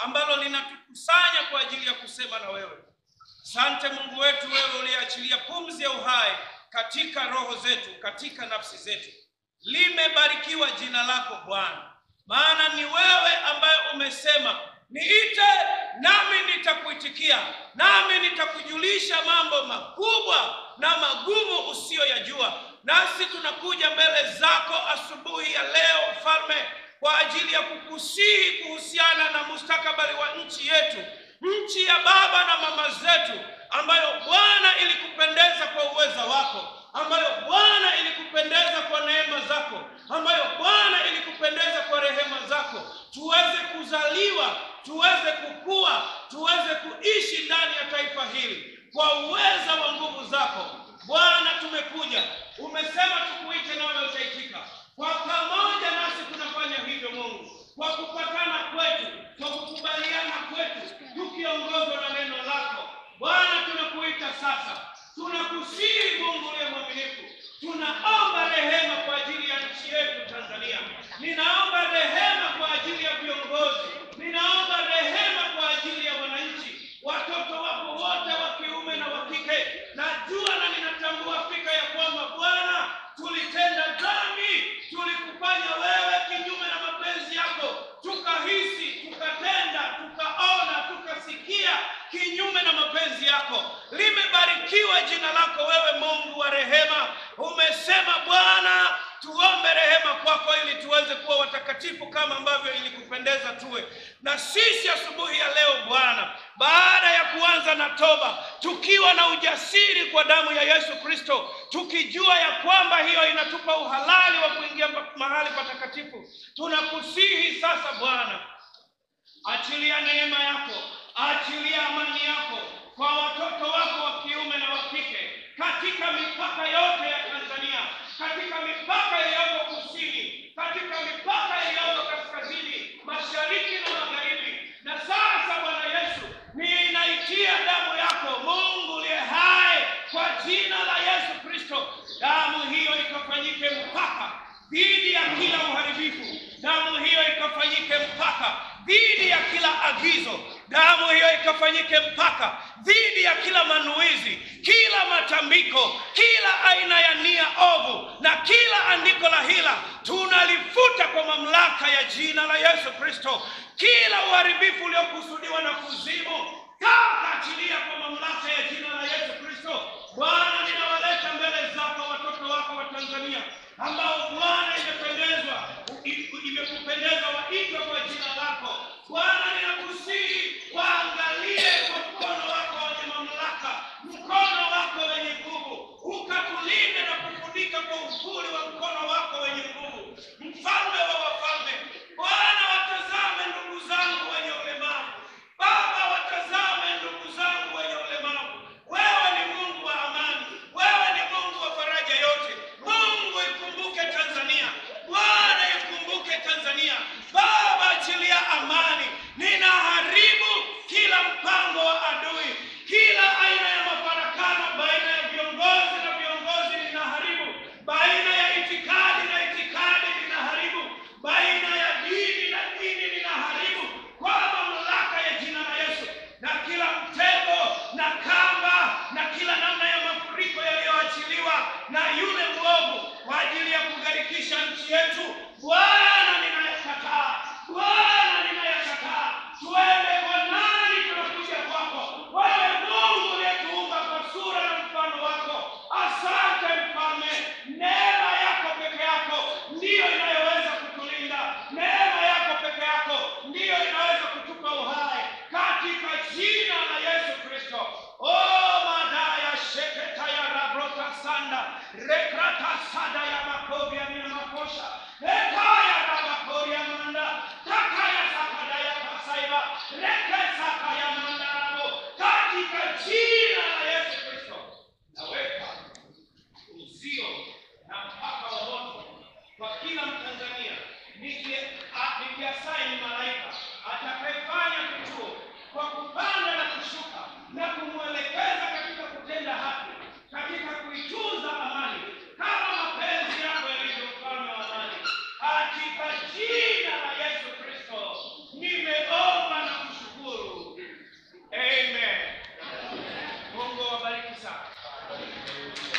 ambalo linatukusanya kwa ajili ya kusema na wewe. Asante Mungu wetu, wewe uliachilia pumzi ya uhai katika roho zetu, katika nafsi zetu. Limebarikiwa jina lako Bwana, maana ni wewe ambaye umesema, niite nami nitakuitikia, nami nitakujulisha mambo makubwa na magumu usiyoyajua. Nasi tunakuja mbele zako asubuhi ya leo Mfalme, kwa ajili ya kukusihi kuhusiana na mustakabali wa nchi yetu, nchi ya baba na mama zetu, ambayo Bwana ilikupendeza kwa uweza wako, ambayo Bwana ilikupendeza kwa neema zako, ambayo Bwana ilikupendeza kwa rehema zako, tuweze kuzaliwa, tuweze kukua, tuweze kuishi ndani ya taifa hili kwa uweza wa nguvu zako. Bwana, tumekuja, umesema tukuite nawe utaitika. Kwa pamoja nasi tunafanya hivyo Mungu, kwa kupatana kwetu, kwa kukubaliana kwetu, tukiongozwa na neno lako. Bwana, tunakuita sasa, tunakusihi Mungu uliye mwaminifu, tunaomba rehema kwa ajili ya nchi yetu Tanzania. Ninaomba rehema kwa ajili ya viongozi, ninaomba rehema kwa ajili ya wananchi, watoto wako wote wa kiume na wa kike. Najua na ninatambua fika ya kwamba Bwana, tulitenda dhambi, tulikufanya wewe kinyume na mapenzi yako, tukahisi, tukatenda, tukaona, tukasikia kinyume na mapenzi yako. Limebarikiwa jina lako wewe Mungu wa rehema. Umesema Bwana, tuombe rehema kwako ili tuweze kuwa watakatifu kama ambavyo ilikupendeza tuwe. Na sisi asubuhi ya leo Bwana, baada ya kuanza na toba, tukiwa na ujasiri kwa damu ya Yesu Kristo, tukijua ya kwamba hiyo inatupa uhalali wa kuingia mahali patakatifu, tunakusihi sasa Bwana, achilia neema yako, achilia amani yako kwa watoto wako wa kiume na wa kike, katika mipaka yote ya Tanzania, katika mipaka iliyoko kusini, katika mipaka iliyoko kaskazini, mashariki na magharibi. Na sasa Bwana Yesu, ninaitia damu yako Mungu uliye hai, kwa jina la Yesu Kristo. Damu hiyo ikafanyike mpaka dhidi ya kila uharibifu, damu hiyo ikafanyike mpaka dhidi ya kila agizo, damu hiyo ikafanyike mpaka dhidi ya kila manuizi, kila matambiko, kila aina ya nia ovu na kila andiko la hila. Tunalifuta kwa mamlaka ya jina la Yesu Kristo. Kila uharibifu uliokusudiwa na kuzimu, achilia kwa mamlaka ya jina la Yesu Kristo. Bwana, ninawaleta mbele zako watoto wako wa Tanzania, ambao Bwana imekupendeza waitwe kwa jina lako. Bwana, ninakusihi waangalie kwa mkono wako wenye mamlaka, mkono wako wenye nguvu, ukatulinde na kufunika kwa uvuli wa mkono wako wenye nguvu. Mfalme wa wafalme, Bwana, watazame ndugu zangu wenye ulemavu. Baba, watazame ndugu zangu wenye ulemavu. Wewe ni Mungu wa amani, wewe ni Mungu wa faraja yote. Mungu, ikumbuke Tanzania. Bwana, ikumbuke Tanzania. Baba, achilia amani. Ninaharibu kila mpango wa adui, kila aina ya mafarakano baina ya viongozi na viongozi ninaharibu, baina ya itikadi na itikadi ninaharibu, baina ya dini na dini ninaharibu kwa mamlaka ya jina la Yesu. Na kila mtego na kamba na kila namna ya mafuriko yaliyoachiliwa na yule mwovu kwa ajili ya kugharikisha nchi yetu, Bwana, ninayakataa. Bwana, ninayakataa. Tuende kwa nani? Tunakuja kwako wewe Mungu uliyetuumba kwa sura na mfano wako. Asante Mfalme, neema yako peke yako ndiyo inayoweza kutulinda, neema yako peke yako ndiyo inaweza kutupa uhai, katika jina sana.